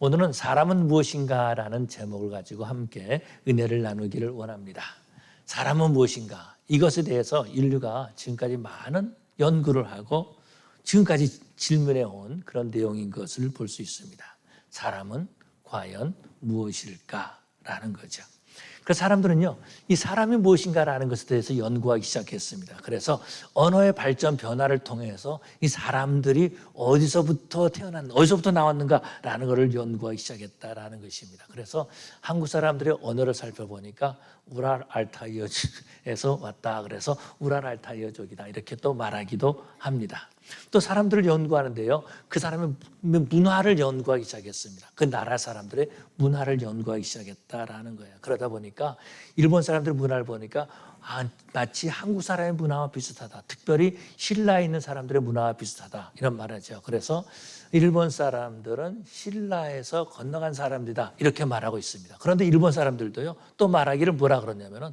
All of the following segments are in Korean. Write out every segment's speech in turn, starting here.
오늘은 사람은 무엇인가라는 제목을 가지고 함께 은혜를 나누기를 원합니다. 사람은 무엇인가? 이것에 대해서 인류가 지금까지 많은 연구를 하고 지금까지 질문해 온 그런 내용인 것을 볼 수 있습니다. 사람은 과연 무엇일까라는 거죠. 그 사람들은요, 이 사람이 무엇인가라는 것에 대해서 연구하기 시작했습니다. 그래서 언어의 발전 변화를 통해서 이 사람들이 어디서부터 나왔는가라는 것을 연구하기 시작했다라는 것입니다. 그래서 한국 사람들의 언어를 살펴보니까 우랄 알타이어에서 왔다. 그래서 우랄 알타이어족이다. 이렇게 또 말하기도 합니다. 또 사람들을 연구하는데요, 그 사람의 문화를 연구하기 시작했습니다. 그 나라 사람들의 문화를 연구하기 시작했다라는 거예요. 그러다 보니까 일본 사람들의 문화를 보니까 마치 한국 사람의 문화와 비슷하다. 특별히 신라에 있는 사람들의 문화와 비슷하다. 이런 말하죠. 그래서 일본 사람들은 신라에서 건너간 사람들이다. 이렇게 말하고 있습니다. 그런데 일본 사람들도요, 또 말하기를 뭐라 그러냐면은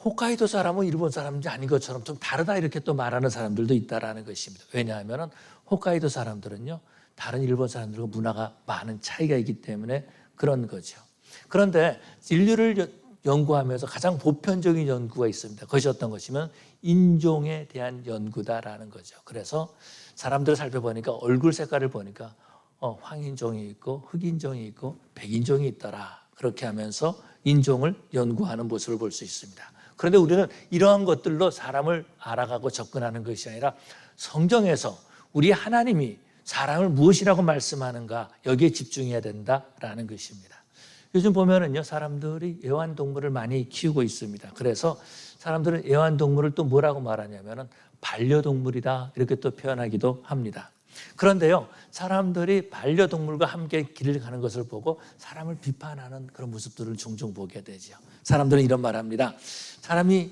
홋카이도 사람은 일본 사람인지 아닌 것처럼 좀 다르다 이렇게 또 말하는 사람들도 있다라는 것입니다. 왜냐하면 홋카이도 사람들은요, 다른 일본 사람들과 문화가 많은 차이가 있기 때문에 그런 거죠. 그런데 인류를 연구하면서 가장 보편적인 연구가 있습니다. 그것이 어떤 것이면 인종에 대한 연구다라는 거죠. 그래서 사람들을 살펴보니까 얼굴 색깔을 보니까 황인종이 있고 흑인종이 있고 백인종이 있더라. 그렇게 하면서 인종을 연구하는 모습을 볼 수 있습니다. 그런데 우리는 이러한 것들로 사람을 알아가고 접근하는 것이 아니라 성경에서 우리 하나님이 사람을 무엇이라고 말씀하는가, 여기에 집중해야 된다라는 것입니다. 요즘 보면은요, 사람들이 애완동물을 많이 키우고 있습니다. 그래서 사람들은 애완동물을 또 뭐라고 말하냐면은 반려동물이다 이렇게 또 표현하기도 합니다. 그런데요, 사람들이 반려동물과 함께 길을 가는 것을 보고 사람을 비판하는 그런 모습들을 종종 보게 되죠. 사람들은 이런 말을 합니다. 사람이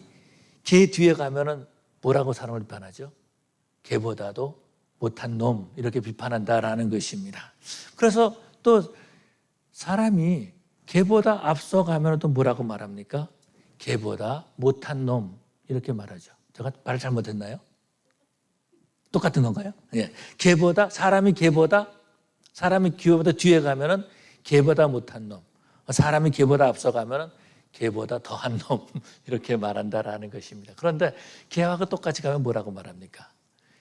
개 뒤에 가면은 뭐라고 사람을 비판하죠? 개보다도 못한 놈 이렇게 비판한다라는 것입니다. 그래서 또 사람이 개보다 앞서가면 또 뭐라고 말합니까? 개보다 못한 놈 이렇게 말하죠. 제가 말을 잘못했나요? 똑같은 건가요? 예. 사람이 개보다 뒤에 가면은 개보다 못한 놈. 사람이 개보다 앞서가면은 개보다 더한 놈. 이렇게 말한다라는 것입니다. 그런데 개하고 똑같이 가면 뭐라고 말합니까?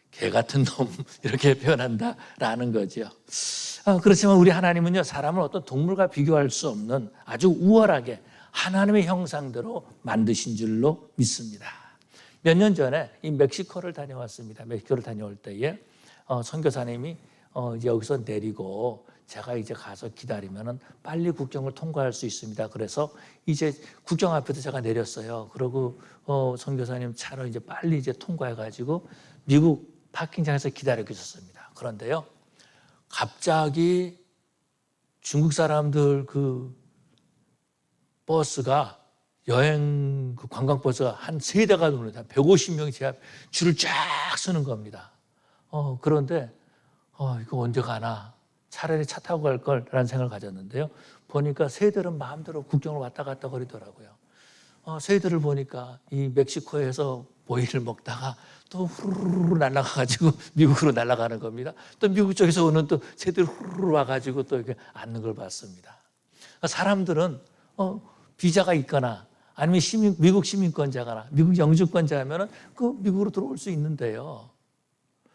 개 같은 놈. 이렇게 표현한다라는 거죠. 그렇지만 우리 하나님은요, 사람을 어떤 동물과 비교할 수 없는 아주 우월하게 하나님의 형상대로 만드신 줄로 믿습니다. 몇 년 전에 이 멕시코를 다녀왔습니다. 멕시코를 다녀올 때에 선교사님이 여기서 내리고 제가 이제 가서 기다리면은 빨리 국경을 통과할 수 있습니다. 그래서 이제 국경 앞에서 제가 내렸어요. 그러고 선교사님 차로 이제 빨리 이제 통과해가지고 미국 파킹장에서 기다리고 있었습니다. 그런데요, 갑자기 중국 사람들 그 버스가 여행 그 관광버스가 한 3대가 오는데 150명이 제 앞에 줄을 쫙 서는 겁니다. 그런데 이거 언제 가나? 차라리 차 타고 갈 걸라는 생각을 가졌는데요. 보니까 새들은 마음대로 국경을 왔다 갔다 거리더라고요. 새들을 보니까 이 멕시코에서 모이를 먹다가 또 후루루 날아가가지고 미국으로 날아가는 겁니다. 또 미국 쪽에서 오는 또 새들이 후루루 와가지고 또 이렇게 앉는 걸 봤습니다. 사람들은 비자가 있거나 아니면 미국 시민권자거나 미국 영주권자면은 그 미국으로 들어올 수 있는데요.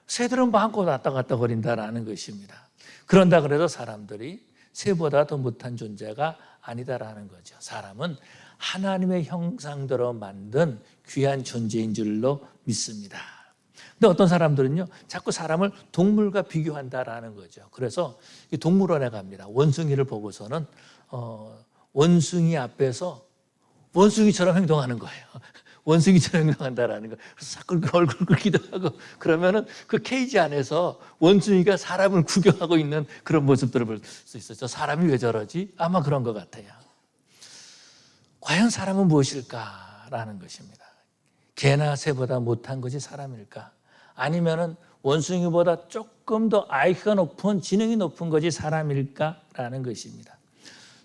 새들은 마음껏 왔다 갔다 거린다라는 것입니다. 그런다 그래서 사람들이 새보다 더 못한 존재가 아니다라는 거죠. 사람은 하나님의 형상대로 만든 귀한 존재인 줄로 믿습니다. 근데 어떤 사람들은요, 자꾸 사람을 동물과 비교한다라는 거죠. 그래서 이 동물원에 갑니다. 원숭이를 보고서는 원숭이 앞에서 원숭이처럼 행동하는 거예요. 원숭이처럼 행동한다라는 거. 그래서 자꾸 얼굴 긁기도 하고 그러면은 그 케이지 안에서 원숭이가 사람을 구경하고 있는 그런 모습들을 볼 수 있어요. 저 사람이 왜 저러지? 아마 그런 것 같아요. 과연 사람은 무엇일까라는 것입니다. 개나 새보다 못한 것이 사람일까? 아니면은 원숭이보다 조금 더 IQ가 높은, 지능이 높은 것이 사람일까라는 것입니다.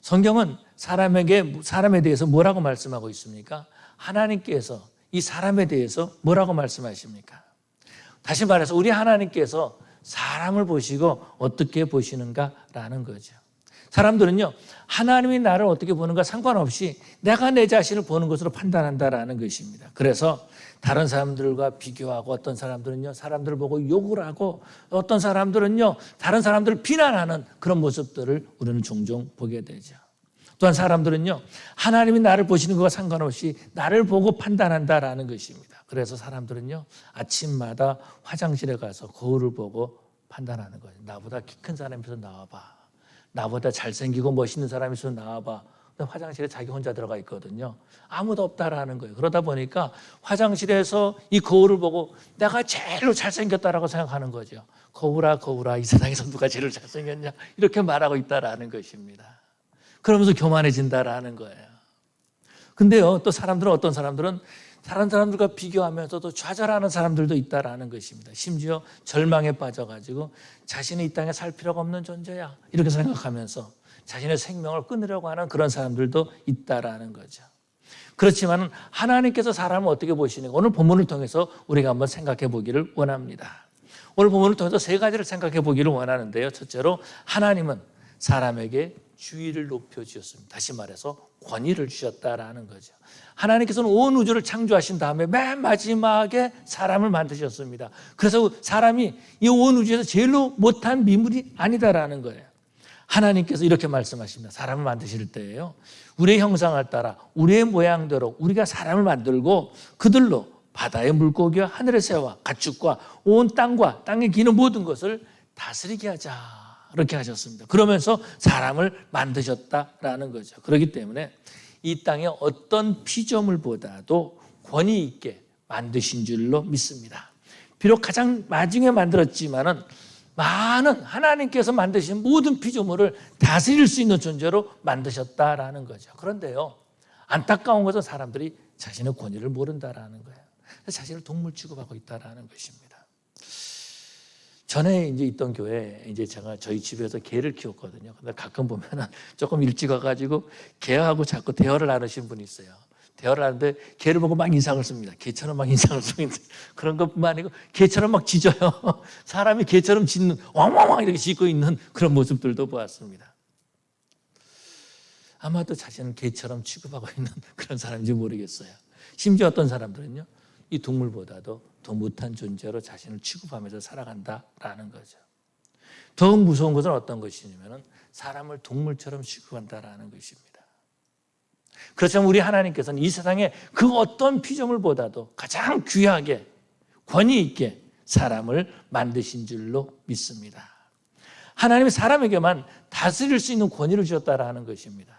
성경은 사람에 대해서 뭐라고 말씀하고 있습니까? 하나님께서 이 사람에 대해서 뭐라고 말씀하십니까? 다시 말해서 우리 하나님께서 사람을 보시고 어떻게 보시는가라는 거죠. 사람들은요, 하나님이 나를 어떻게 보는가 상관없이 내가 내 자신을 보는 것으로 판단한다라는 것입니다. 그래서 다른 사람들과 비교하고, 어떤 사람들은요, 사람들을 보고 욕을 하고, 어떤 사람들은요, 다른 사람들을 비난하는 그런 모습들을 우리는 종종 보게 되죠. 또한 사람들은요, 하나님이 나를 보시는 것과 상관없이 나를 보고 판단한다라는 것입니다. 그래서 사람들은요, 아침마다 화장실에 가서 거울을 보고 판단하는 거예요. 나보다 키 큰 사람이 있어서 나와봐. 나보다 잘생기고 멋있는 사람이 있어서 나와봐. 근데 화장실에 자기 혼자 들어가 있거든요. 아무도 없다라는 거예요. 그러다 보니까 화장실에서 이 거울을 보고 내가 제일로 잘생겼다라고 생각하는 거죠. 거울아, 거울아, 이 세상에서 누가 제일 잘생겼냐? 이렇게 말하고 있다라는 것입니다. 그러면서 교만해진다라는 거예요. 근데요, 또 사람들은, 어떤 사람들은 다른 사람들과 비교하면서도 좌절하는 사람들도 있다라는 것입니다. 심지어 절망에 빠져가지고 자신이 이 땅에 살 필요가 없는 존재야, 이렇게 생각하면서 자신의 생명을 끊으려고 하는 그런 사람들도 있다라는 거죠. 그렇지만 하나님께서 사람을 어떻게 보시는가, 오늘 본문을 통해서 우리가 한번 생각해 보기를 원합니다. 오늘 본문을 통해서 세 가지를 생각해 보기를 원하는데요. 첫째로, 하나님은 사람에게 주의를 높여주셨습니다. 다시 말해서 권위를 주셨다라는 거죠. 하나님께서는 온 우주를 창조하신 다음에 맨 마지막에 사람을 만드셨습니다. 그래서 사람이 이 온 우주에서 제일로 못한 미물이 아니다라는 거예요. 하나님께서 이렇게 말씀하십니다. 사람을 만드실 때에요, 우리의 형상을 따라 우리의 모양대로 우리가 사람을 만들고 그들로 바다의 물고기와 하늘의 새와 가축과 온 땅과 땅에 기는 모든 것을 다스리게 하자, 이렇게 하셨습니다. 그러면서 사람을 만드셨다라는 거죠. 그렇기 때문에 이 땅의 어떤 피조물보다도 권위 있게 만드신 줄로 믿습니다. 비록 가장 마지막에 만들었지만은 많은 하나님께서 만드신 모든 피조물을 다스릴 수 있는 존재로 만드셨다라는 거죠. 그런데요, 안타까운 것은 사람들이 자신의 권위를 모른다라는 거예요. 자신을 동물 취급하고 있다라는 것입니다. 전에 이제 있던 교회에 이제 제가 저희 집에서 개를 키웠거든요. 근데 가끔 보면은 조금 일찍 와가지고 개하고 자꾸 대화를 나누신 분이 있어요. 대화를 하는데 개를 보고 막 인상을 씁니다. 개처럼 막 인상을 쓰고 있는 그런 것뿐만 아니고 개처럼 막 짖어요. 사람이 개처럼 짖는, 왕왕왕 이렇게 짖고 있는 그런 모습들도 보았습니다. 아마도 자신은 개처럼 취급하고 있는 그런 사람인지 모르겠어요. 심지어 어떤 사람들은요, 이 동물보다도 더 못한 존재로 자신을 취급하면서 살아간다라는 거죠. 더욱 무서운 것은 어떤 것이냐면 사람을 동물처럼 취급한다라는 것입니다. 그렇지만 우리 하나님께서는 이 세상에 그 어떤 피조물보다도 가장 귀하게 권위 있게 사람을 만드신 줄로 믿습니다. 하나님이 사람에게만 다스릴 수 있는 권위를 주셨다라는 것입니다.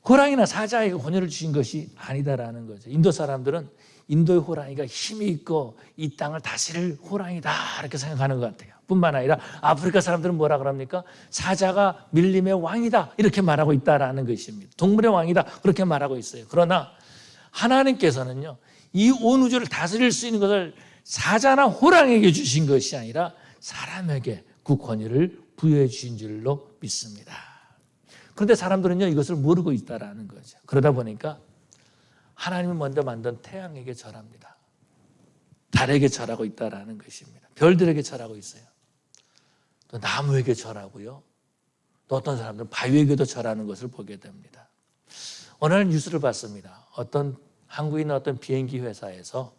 호랑이나 사자에게 권위를 주신 것이 아니다라는 거죠. 인도 사람들은 인도의 호랑이가 힘이 있고 이 땅을 다스릴 호랑이다, 이렇게 생각하는 것 같아요. 뿐만 아니라 아프리카 사람들은 뭐라 그럽니까? 사자가 밀림의 왕이다, 이렇게 말하고 있다라는 것입니다. 동물의 왕이다, 그렇게 말하고 있어요. 그러나 하나님께서는요, 이 온 우주를 다스릴 수 있는 것을 사자나 호랑이에게 주신 것이 아니라 사람에게 그 권위를 부여해 주신 줄로 믿습니다. 그런데 사람들은요, 이것을 모르고 있다라는 거죠. 그러다 보니까 하나님이 먼저 만든 태양에게 절합니다. 달에게 절하고 있다라는 것입니다. 별들에게 절하고 있어요. 또 나무에게 절하고요. 또 어떤 사람들은 바위에게도 절하는 것을 보게 됩니다. 어느 날 뉴스를 봤습니다. 어떤 한국에 있는 어떤 비행기 회사에서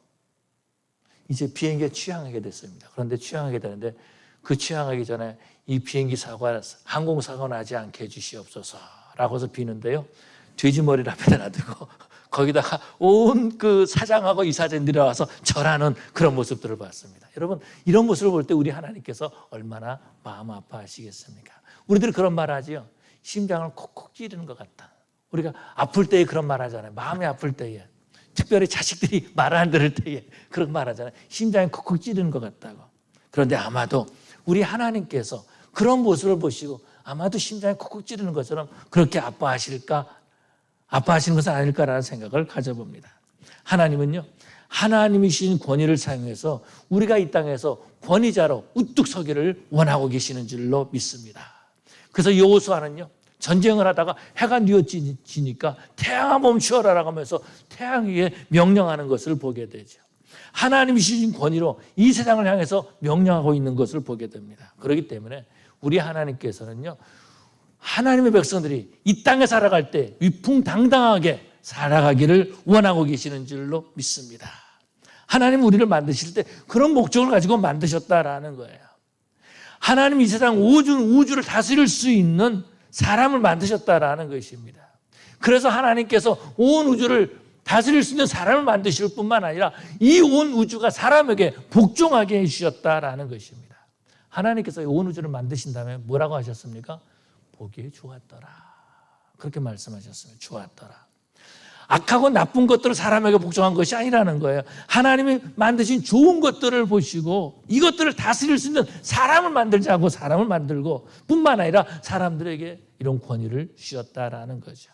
이제 비행기에 취항하게 됐습니다. 그런데 취항하게 되는데 그 취항하기 전에 이 비행기 사고, 항공사고 나지 않게 해주시옵소서라고 해서 비는데요, 돼지 머리를 앞에다 놔두고 거기다가 온 그 사장하고 이사장들이 와서 절하는 그런 모습들을 봤습니다. 여러분, 이런 모습을 볼 때 우리 하나님께서 얼마나 마음 아파하시겠습니까? 우리들이 그런 말 하지요. 심장을 콕콕 찌르는 것 같다. 우리가 아플 때에 그런 말 하잖아요. 마음이 아플 때에, 특별히 자식들이 말 안 들을 때에 그런 말 하잖아요. 심장이 콕콕 찌르는 것 같다고. 그런데 아마도 우리 하나님께서 그런 모습을 보시고 아마도 심장이 콕콕 찌르는 것처럼 그렇게 아파하시는 것은 아닐까라는 생각을 가져봅니다. 하나님은요, 하나님이 주신 권위를 사용해서 우리가 이 땅에서 권위자로 우뚝 서기를 원하고 계시는 줄로 믿습니다. 그래서 여호수아는요, 전쟁을 하다가 해가 뉘어지니까 태양아 멈추어라라고 하면서 태양 위에 명령하는 것을 보게 되죠. 하나님이 주신 권위로 이 세상을 향해서 명령하고 있는 것을 보게 됩니다. 그렇기 때문에 우리 하나님께서는요, 하나님의 백성들이 이 땅에 살아갈 때 위풍당당하게 살아가기를 원하고 계시는 줄로 믿습니다. 하나님 우리를 만드실 때 그런 목적을 가지고 만드셨다라는 거예요. 하나님 이 세상 우주를 다스릴 수 있는 사람을 만드셨다라는 것입니다. 그래서 하나님께서 온 우주를 다스릴 수 있는 사람을 만드실 뿐만 아니라 이 온 우주가 사람에게 복종하게 해주셨다라는 것입니다. 하나님께서 온 우주를 만드신 다음에 뭐라고 하셨습니까? 보기에 좋았더라. 그렇게 말씀하셨습니다. 좋았더라. 악하고 나쁜 것들을 사람에게 복종한 것이 아니라는 거예요. 하나님이 만드신 좋은 것들을 보시고 이것들을 다스릴 수 있는 사람을 만들자고 사람을 만들고 뿐만 아니라 사람들에게 이런 권위를 주셨다라는 거죠.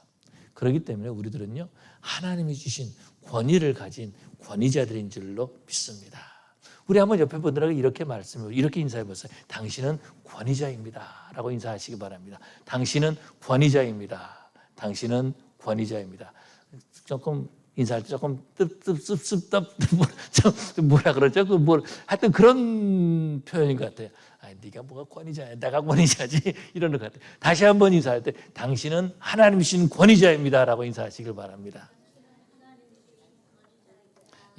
그렇기 때문에 우리들은요, 하나님이 주신 권위를 가진 권위자들인 줄로 믿습니다. 우리 한번 옆에 분들에게 이렇게 인사해 보세요. 당신은 권위자입니다 라고 인사하시기 바랍니다. 당신은 권위자입니다. 당신은 권위자입니다. 조금 인사할 때 조금 뭐라 그러죠? 하여튼 그런 표현인 것 같아요. 네가 뭐가 권위자야? 내가 권위자지? 이러는 것 같아요. 다시 한번 인사할 때 당신은 하나님이신 권위자입니다라고 인사하시길 바랍니다.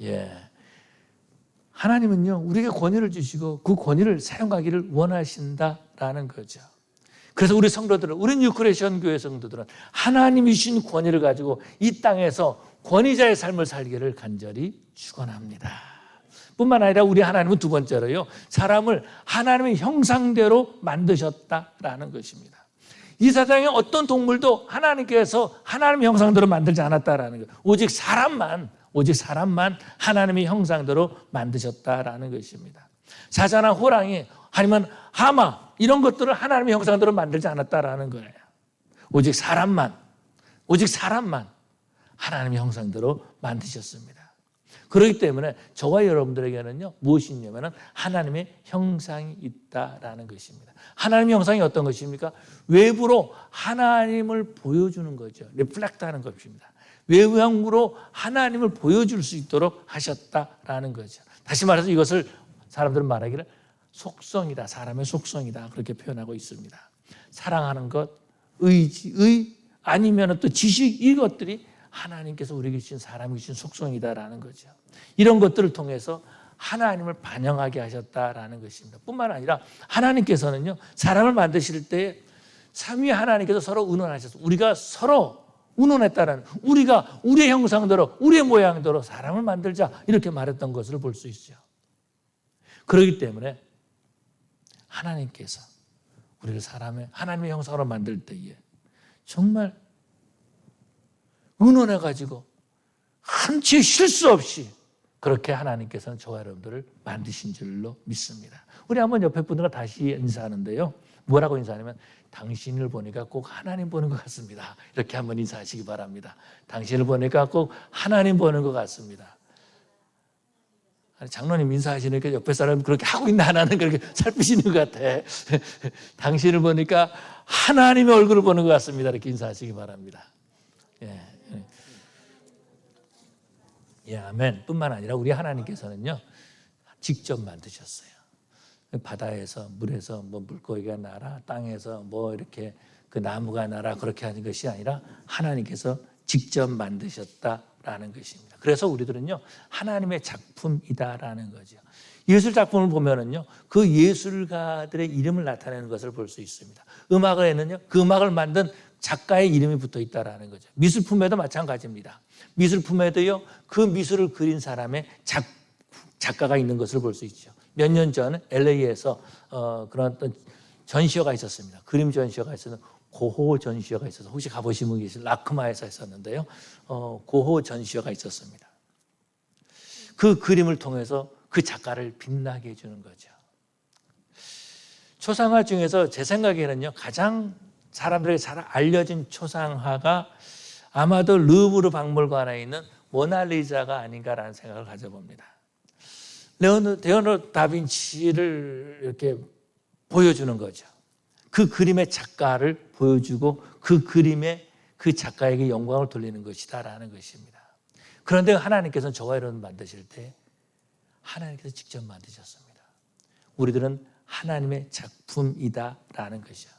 예, 하나님은요 우리에게 권위를 주시고 그 권위를 사용하기를 원하신다라는 거죠. 그래서 우리 성도들은, 우리 뉴크레이션 교회 성도들은 하나님이 주신 권위를 가지고 이 땅에서 권위자의 삶을 살기를 간절히 축원합니다. 뿐만 아니라 우리 하나님은 두 번째로요, 사람을 하나님의 형상대로 만드셨다라는 것입니다. 이 세상에 어떤 동물도 하나님께서 하나님의 형상대로 만들지 않았다라는 거예요. 오직 사람만 하나님의 형상대로 만드셨다라는 것입니다. 사자나 호랑이 아니면 하마 이런 것들을 하나님의 형상대로 만들지 않았다라는 거예요. 오직 사람만 하나님의 형상대로 만드셨습니다. 그렇기 때문에 저와 여러분들에게는요 무엇이 있냐면 하나님의 형상이 있다라는 것입니다. 하나님의 형상이 어떤 것입니까? 외부로 하나님을 보여주는 거죠. 리플렉트하는 것입니다. 외형으로 하나님을 보여줄 수 있도록 하셨다라는 거죠. 다시 말해서 이것을 사람들은 말하기를 속성이다, 사람의 속성이다 그렇게 표현하고 있습니다. 사랑하는 것, 의지, 아니면 또 지식, 이것들이 하나님께서 우리에게 주신 사람이 주신 속성이다라는 거죠. 이런 것들을 통해서 하나님을 반영하게 하셨다라는 것입니다. 뿐만 아니라 하나님께서는요 사람을 만드실 때 삼위 하나님께서 서로 의논하셔서 우리가 서로 의논했다라는, 우리가 우리의 형상대로 우리의 모양대로 사람을 만들자 이렇게 말했던 것을 볼 수 있죠. 그렇기 때문에 하나님께서 우리를 하나님의 형상으로 만들 때에 정말 의논해가지고 한치의 실수 없이 그렇게 하나님께서는 저와 여러분들을 만드신 줄로 믿습니다. 우리 한번 옆에 분들과 다시 인사하는데요. 뭐라고 인사하냐면 당신을 보니까 꼭 하나님 보는 것 같습니다. 이렇게 한번 인사하시기 바랍니다. 당신을 보니까 꼭 하나님 보는 것 같습니다. 아니, 장로님 인사하시니까 옆에 사람 그렇게 하고 있나 안 하는 그렇게 살피시는 것 같아. 당신을 보니까 하나님의 얼굴을 보는 것 같습니다. 이렇게 인사하시기 바랍니다. 예, 아멘. 뿐만 아니라 우리 하나님께서는요 직접 만드셨어요. 바다에서 물에서 뭐 물고기가 나라, 땅에서 뭐 이렇게 그 나무가 나라 그렇게 하는 것이 아니라 하나님께서 직접 만드셨다라는 것입니다. 그래서 우리들은요 하나님의 작품이다라는 거죠. 예술 작품을 보면은요 그 예술가들의 이름을 나타내는 것을 볼 수 있습니다. 음악에는요 그 음악을 만든 작가의 이름이 붙어 있다라는 거죠. 미술품에도 마찬가지입니다. 미술품에도요 그 미술을 그린 사람의 작가가 있는 것을 볼 수 있죠. 몇 년 전 LA에서 그런 어떤 전시회가 있었습니다. 그림 전시회가 있었는데 고호 전시회가 있어서 혹시 가보신 분 계신 라크마에서 했었는데요. 고호 전시회가 있었습니다. 그 그림을 통해서 그 작가를 빛나게 해주는 거죠. 초상화 중에서 제 생각에는요 가장 사람들에게 잘 알려진 초상화가 아마도 루브르 박물관에 있는 모나리자가 아닌가라는 생각을 가져봅니다. 레오나르도 다빈치를 이렇게 보여주는 거죠. 그 그림의 작가를 보여주고 그 그림의 그 작가에게 영광을 돌리는 것이다라는 것입니다. 그런데 하나님께서는 저와 여러분 만드실 때 하나님께서 직접 만드셨습니다. 우리들은 하나님의 작품이다라는 것이죠.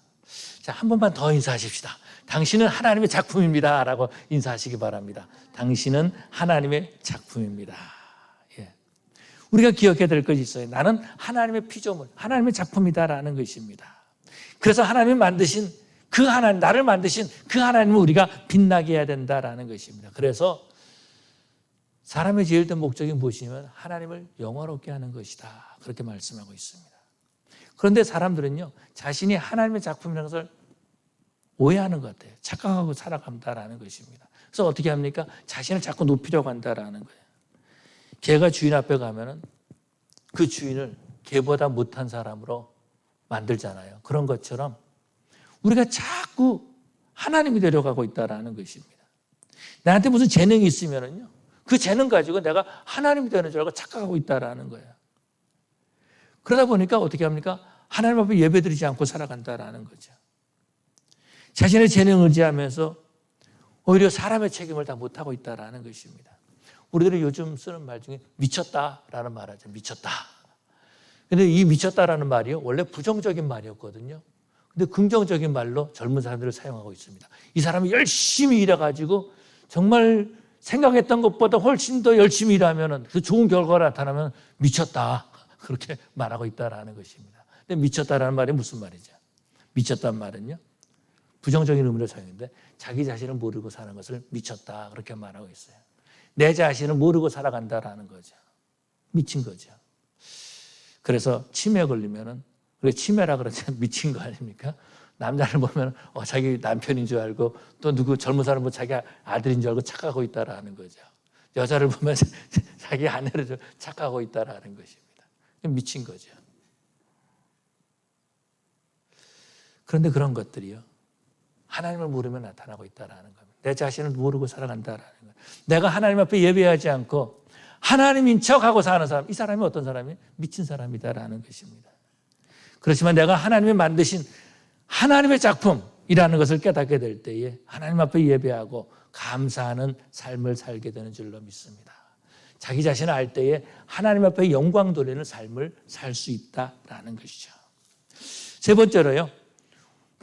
자, 한 번만 더 인사하십시다. 당신은 하나님의 작품입니다 라고 인사하시기 바랍니다. 당신은 하나님의 작품입니다. 예. 우리가 기억해야 될 것이 있어요. 나는 하나님의 피조물, 하나님의 작품이다라는 것입니다. 그래서 하나님이 만드신 그 하나님, 나를 만드신 그 하나님을 우리가 빛나게 해야 된다라는 것입니다. 그래서 사람의 제일된 목적이 무엇이냐면 하나님을 영화롭게 하는 것이다. 그렇게 말씀하고 있습니다. 그런데 사람들은요, 자신이 하나님의 작품이라는 것을 오해하는 것 같아요. 착각하고 살아간다라는 것입니다. 그래서 어떻게 합니까? 자신을 자꾸 높이려고 한다라는 거예요. 개가 주인 앞에 가면은 그 주인을 개보다 못한 사람으로 만들잖아요. 그런 것처럼 우리가 자꾸 하나님이 되려가고 있다라는 것입니다. 나한테 무슨 재능이 있으면은요, 그 재능 가지고 내가 하나님이 되는 줄 알고 착각하고 있다라는 거예요. 그러다 보니까 어떻게 합니까? 하나님 앞에 예배드리지 않고 살아간다라는 거죠. 자신의 재능을 의지하면서 오히려 사람의 책임을 다 못하고 있다라는 것입니다. 우리들이 요즘 쓰는 말 중에 미쳤다라는 말 하죠. 미쳤다. 근데 이 미쳤다라는 말이요, 원래 부정적인 말이었거든요. 근데 긍정적인 말로 젊은 사람들을 사용하고 있습니다. 이 사람이 열심히 일해가지고 정말 생각했던 것보다 훨씬 더 열심히 일하면 그 좋은 결과가 나타나면 미쳤다. 그렇게 말하고 있다라는 것입니다. 근데 미쳤다라는 말이 무슨 말이죠? 미쳤다는 말은요, 부정적인 의미로 사용했는데 자기 자신을 모르고 사는 것을 미쳤다. 그렇게 말하고 있어요. 내 자신을 모르고 살아간다라는 거죠. 미친 거죠. 그래서 치매 걸리면은, 그래 치매라 그러지 미친 거 아닙니까? 남자를 보면 자기 남편인 줄 알고 또 누구 젊은 사람 보면 자기 아들인 줄 알고 착각하고 있다라는 거죠. 여자를 보면 자기 아내를 착각하고 있다라는 것입니다. 미친 거죠. 그런데 그런 것들이요, 하나님을 모르면 나타나고 있다라는 겁니다. 내 자신을 모르고 살아간다라는 거예요. 내가 하나님 앞에 예배하지 않고 하나님인 척하고 사는 사람, 이 사람이 어떤 사람이에요? 미친 사람이다라는 것입니다. 그렇지만 내가 하나님이 만드신 하나님의 작품이라는 것을 깨닫게 될 때에 하나님 앞에 예배하고 감사하는 삶을 살게 되는 줄로 믿습니다. 자기 자신을 알 때에 하나님 앞에 영광 돌리는 삶을 살 수 있다라는 것이죠. 세 번째로요,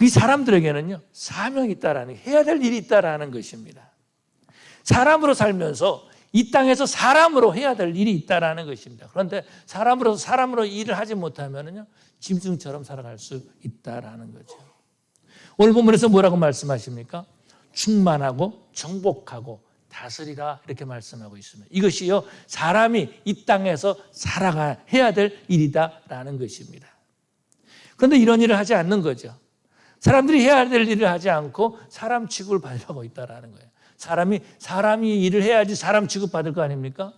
이 사람들에게는요, 사명이 있다라는, 해야 될 일이 있다라는 것입니다. 사람으로 살면서 이 땅에서 사람으로 해야 될 일이 있다라는 것입니다. 그런데 사람으로 일을 하지 못하면요, 짐승처럼 살아갈 수 있다라는 거죠. 오늘 본문에서 뭐라고 말씀하십니까? 충만하고 정복하고 다스리라, 이렇게 말씀하고 있습니다. 이것이요, 사람이 이 땅에서 해야 될 일이다라는 것입니다. 그런데 이런 일을 하지 않는 거죠. 사람들이 해야 될 일을 하지 않고 사람 취급을 받으려고 있다라는 거예요. 사람이 일을 해야지 사람 취급받을 거 아닙니까?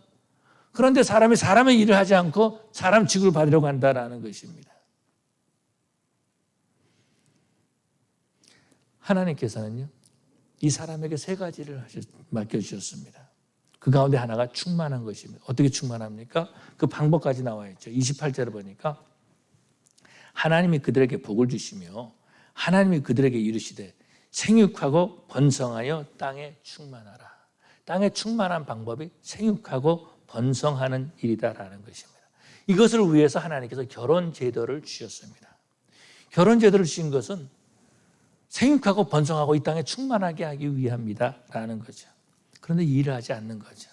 그런데 사람이 사람의 일을 하지 않고 사람 취급을 받으려고 한다라는 것입니다. 하나님께서는요, 이 사람에게 세 가지를 맡겨주셨습니다. 그 가운데 하나가 충만한 것입니다. 어떻게 충만합니까? 그 방법까지 나와 있죠. 28절을 보니까 하나님이 그들에게 복을 주시며 하나님이 그들에게 이르시되 생육하고 번성하여 땅에 충만하라. 땅에 충만한 방법이 생육하고 번성하는 일이다라는 것입니다. 이것을 위해서 하나님께서 결혼 제도를 주셨습니다. 결혼 제도를 주신 것은 생육하고 번성하고 이 땅에 충만하게 하기 위함이다라는 거죠. 그런데 이 일을 하지 않는 거죠.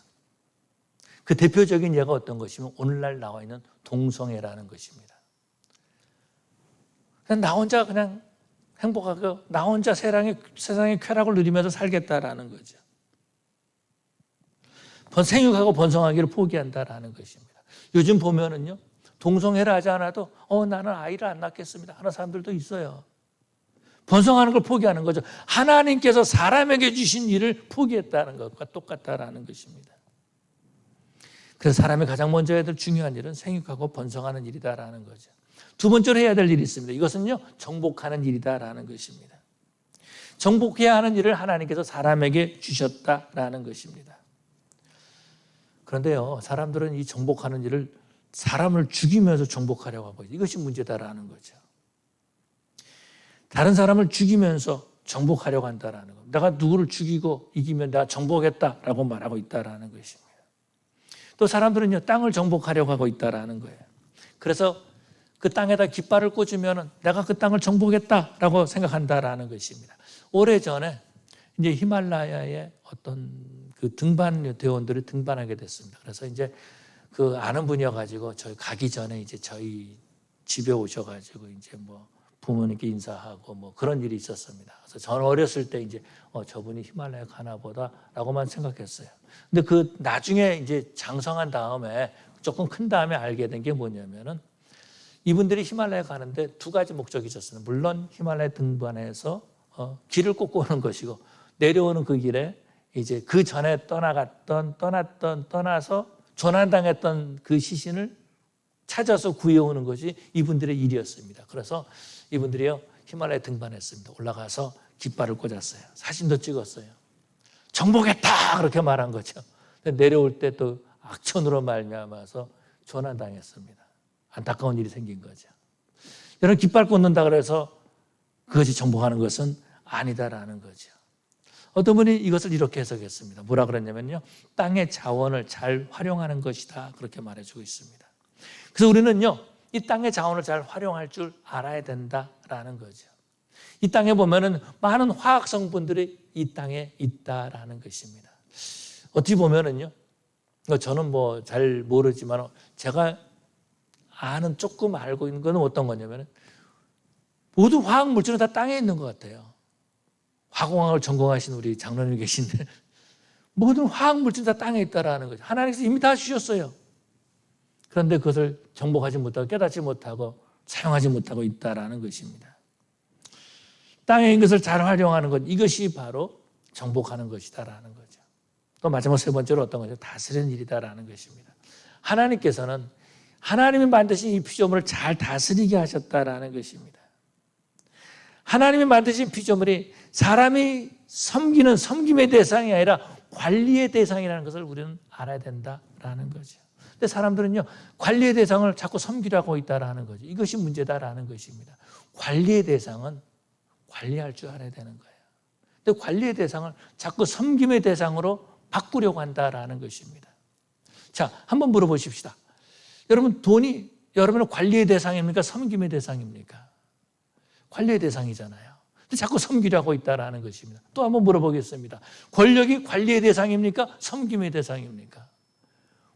그 대표적인 예가 어떤 것이면 오늘날 나와 있는 동성애라는 것입니다. 그냥 나 혼자 그냥 행복하고 나 혼자 세상의 쾌락을 누리면서 살겠다라는 거죠. 생육하고 번성하기를 포기한다라는 것입니다. 요즘 보면은요, 동성애를 하지 않아도 나는 아이를 안 낳겠습니다 하는 사람들도 있어요. 번성하는 걸 포기하는 거죠. 하나님께서 사람에게 주신 일을 포기했다는 것과 똑같다라는 것입니다. 그래서 사람이 가장 먼저 해야 될 중요한 일은 생육하고 번성하는 일이다라는 거죠. 두 번째로 해야 될 일이 있습니다. 이것은요, 정복하는 일이다라는 것입니다. 정복해야 하는 일을 하나님께서 사람에게 주셨다라는 것입니다. 그런데요, 사람들은 이 정복하는 일을 사람을 죽이면서 정복하려고 하고 이것이 문제다라는 거죠. 다른 사람을 죽이면서 정복하려고 한다라는 겁니다. 내가 누구를 죽이고 이기면 내가 정복했다라고 말하고 있다라는 것입니다. 또 사람들은요, 땅을 정복하려고 하고 있다라는 거예요. 그래서 그 땅에다 깃발을 꽂으면 내가 그 땅을 정복했다라고 생각한다라는 것입니다. 오래전에 이제 히말라야에 어떤 그 등반 대원들이 등반하게 됐습니다. 그래서 이제 그 아는 분이어가지고 저희 가기 전에 이제 저희 집에 오셔가지고 이제 뭐 부모님께 인사하고 뭐 그런 일이 있었습니다. 그래서 저는 어렸을 때 이제 저분이 히말라야 가나 보다라고만 생각했어요. 근데 그 나중에 이제 장성한 다음에 조금 큰 다음에 알게 된 게 뭐냐면은 이분들이 히말라야 가는데 두 가지 목적이 있었어요. 물론 히말라야 등반해서 길을 꽂고 오는 것이고 내려오는 그 길에 이제 그 전에 떠나서 조난당했던 그 시신을 찾아서 구해오는 것이 이분들의 일이었습니다. 그래서 이분들이요 히말라야 등반했습니다. 올라가서 깃발을 꽂았어요. 사진도 찍었어요. 정복했다 그렇게 말한 거죠. 내려올 때 또 악천후로 말미암아서 조난당했습니다. 안타까운 일이 생긴 거죠. 여러분 깃발 꽂는다 그래서 그것이 정복하는 것은 아니다라는 거죠. 어떤 분이 이것을 이렇게 해석했습니다. 뭐라 그랬냐면요. 땅의 자원을 잘 활용하는 것이다. 그렇게 말해주고 있습니다. 그래서 우리는요. 이 땅의 자원을 잘 활용할 줄 알아야 된다라는 거죠. 이 땅에 보면은 많은 화학 성분들이 이 땅에 있다라는 것입니다. 어찌 보면은요. 저는 뭐 잘 모르지만 제가 아는 조금 알고 있는 건 어떤 거냐면은 모든 화학 물질은 다 땅에 있는 것 같아요. 화공학을 전공하신 우리 장로님 계신데 모든 화학 물질은 다 땅에 있다라는 거죠. 하나님께서 이미 다 주셨어요. 그런데 그것을 정복하지 못하고 깨닫지 못하고 사용하지 못하고 있다라는 것입니다. 땅에 있는 것을 잘 활용하는 것, 이것이 바로 정복하는 것이다라는 거죠. 또 마지막 세 번째로 어떤 거죠? 다스리는 일이다라는 것입니다. 하나님께서는 하나님이 만드신 이 피조물을 잘 다스리게 하셨다라는 것입니다. 하나님이 만드신 피조물이 사람이 섬기는 섬김의 대상이 아니라 관리의 대상이라는 것을 우리는 알아야 된다라는 거죠. 근데 사람들은요, 관리의 대상을 자꾸 섬기라고 있다라는 거죠. 이것이 문제다라는 것입니다. 관리의 대상은 관리할 줄 알아야 되는 거예요. 근데 관리의 대상을 자꾸 섬김의 대상으로 바꾸려고 한다라는 것입니다. 자, 한번 물어보십시다. 여러분, 돈이 여러분은 관리의 대상입니까? 섬김의 대상입니까? 관리의 대상이잖아요. 근데 자꾸 섬기려고 있다라는 것입니다. 또 한번 물어보겠습니다. 권력이 관리의 대상입니까? 섬김의 대상입니까?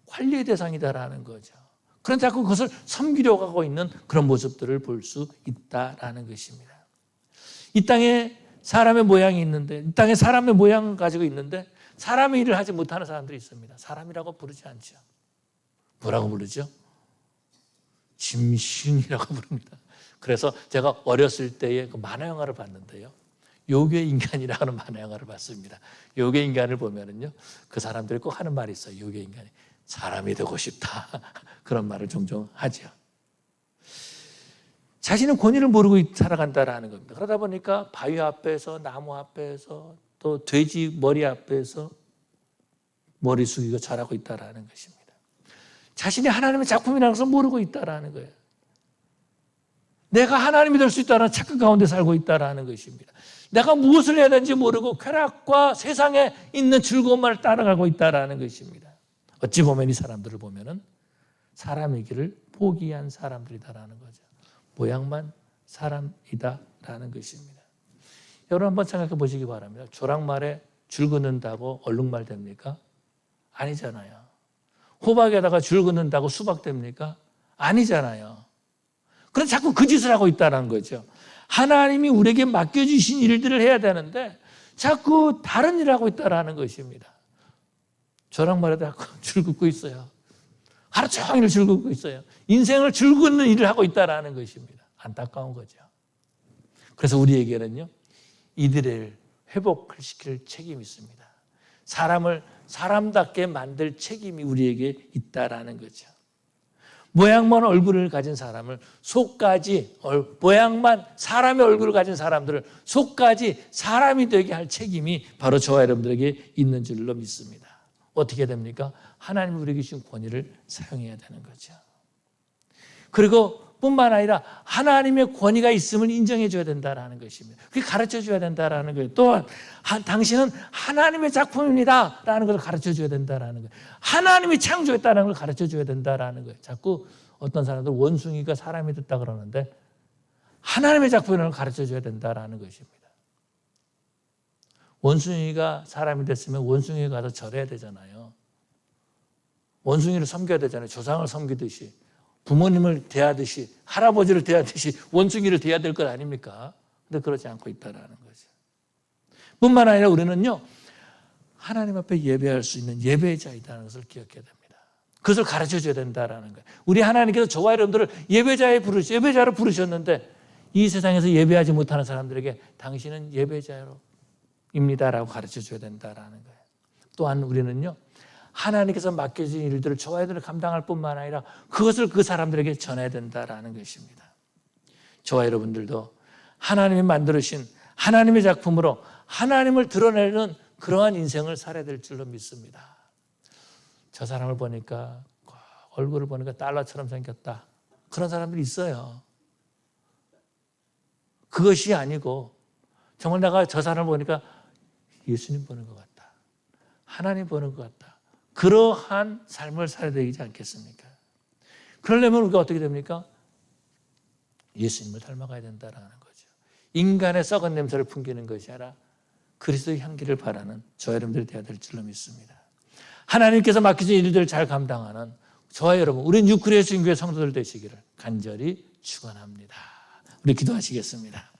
관리의 대상이다라는 거죠. 그런데 자꾸 그것을 섬기려고 하고 있는 그런 모습들을 볼 수 있다라는 것입니다. 이 땅에 사람의 모양이 있는데, 이 땅에 사람의 모양을 가지고 있는데 사람의 일을 하지 못하는 사람들이 있습니다. 사람이라고 부르지 않죠. 뭐라고 부르죠? 짐승이라고 부릅니다. 그래서 제가 어렸을 때에 그 만화 영화를 봤는데요. 요괴 인간이라는 만화 영화를 봤습니다. 요괴 인간을 보면은요, 그 사람들이 꼭 하는 말이 있어요. 요괴 인간이 사람이 되고 싶다. 그런 말을 종종 하죠. 자신은 권위를 모르고 살아간다라는 겁니다. 그러다 보니까 바위 앞에서, 나무 앞에서, 또 돼지 머리 앞에서 머리 숙이고 자라고 있다라는 것입니다. 자신이 하나님의 작품이라는 것을 모르고 있다라는 거예요. 내가 하나님이 될 수 있다는 착각 가운데 살고 있다라는 것입니다. 내가 무엇을 해야 되는지 모르고 쾌락과 세상에 있는 즐거움만을 따라가고 있다라는 것입니다. 어찌 보면 이 사람들을 보면은 사람이기를 포기한 사람들이다라는 거죠. 모양만 사람이다라는 것입니다. 여러분 한번 생각해 보시기 바랍니다. 조랑말에 줄 긋는다고 얼룩말 됩니까? 아니잖아요. 호박에다가 줄 긋는다고 수박 됩니까? 아니잖아요. 그래서 자꾸 그 짓을 하고 있다는 거죠. 하나님이 우리에게 맡겨주신 일들을 해야 되는데 자꾸 다른 일을 하고 있다는 것입니다. 조랑말에다가 줄 긋고 있어요. 하루 종일 줄 긋고 있어요. 인생을 줄 긋는 일을 하고 있다는 것입니다. 안타까운 거죠. 그래서 우리에게는요, 이들을 회복시킬 책임이 있습니다. 사람을 사람답게 만들 책임이 우리에게 있다라는 거죠. 모양만 얼굴을 가진 사람을 속까지, 모양만 사람의 얼굴을 가진 사람들을 속까지 사람이 되게 할 책임이 바로 저와 여러분들에게 있는 줄로 믿습니다. 어떻게 됩니까? 하나님이 우리에게 주신 권위를 사용해야 되는 거죠. 그리고 뿐만 아니라 하나님의 권위가 있음을 인정해 줘야 된다는 것입니다. 그게 가르쳐 줘야 된다는 거예요. 또한 당신은 하나님의 작품입니다라는 걸 가르쳐 줘야 된다는 거예요. 하나님이 창조했다는 걸 가르쳐 줘야 된다는 거예요. 자꾸 어떤 사람들 원숭이가 사람이 됐다 그러는데 하나님의 작품을 가르쳐줘야 된다라는 것입니다. 원숭이가 사람이 됐으면 원숭이에 가서 절해야 되잖아요. 원숭이를 섬겨야 되잖아요. 조상을 섬기듯이 부모님을 대하듯이 할아버지를 대하듯이 원숭이를 대해야 될 것 아닙니까? 근데 그러지 않고 있다라는 거죠. 뿐만 아니라 우리는요, 하나님 앞에 예배할 수 있는 예배자이다는 것을 기억해야 됩니다. 그것을 가르쳐줘야 된다라는 거예요. 우리 하나님께서 저와 여러분들을 예배자로 부르셨는데 이 세상에서 예배하지 못하는 사람들에게 당신은 예배자입니다라고 가르쳐줘야 된다라는 거예요. 또한 우리는요, 하나님께서 맡겨진 일들을 저와 여러분들이 감당할 뿐만 아니라 그것을 그 사람들에게 전해야 된다라는 것입니다. 저와 여러분들도 하나님이 만들으신 하나님의 작품으로 하나님을 드러내는 그러한 인생을 살아야 될 줄로 믿습니다. 저 사람을 보니까 얼굴을 보니까 달러처럼 생겼다. 그런 사람들이 있어요. 그것이 아니고 정말 내가 저 사람을 보니까 예수님 보는 것 같다. 하나님 보는 것 같다. 그러한 삶을 살아야 되지 않겠습니까? 그러려면 우리가 어떻게 됩니까? 예수님을 닮아가야 된다는 거죠. 인간의 썩은 냄새를 풍기는 것이 아니라 그리스도의 향기를 바라는 저와 여러분들이 되어야 될 줄로 믿습니다. 하나님께서 맡기신 일들을 잘 감당하는 저와 여러분, 우리 뉴크리에스 교회 성도들 되시기를 간절히 축원합니다. 우리 기도하시겠습니다.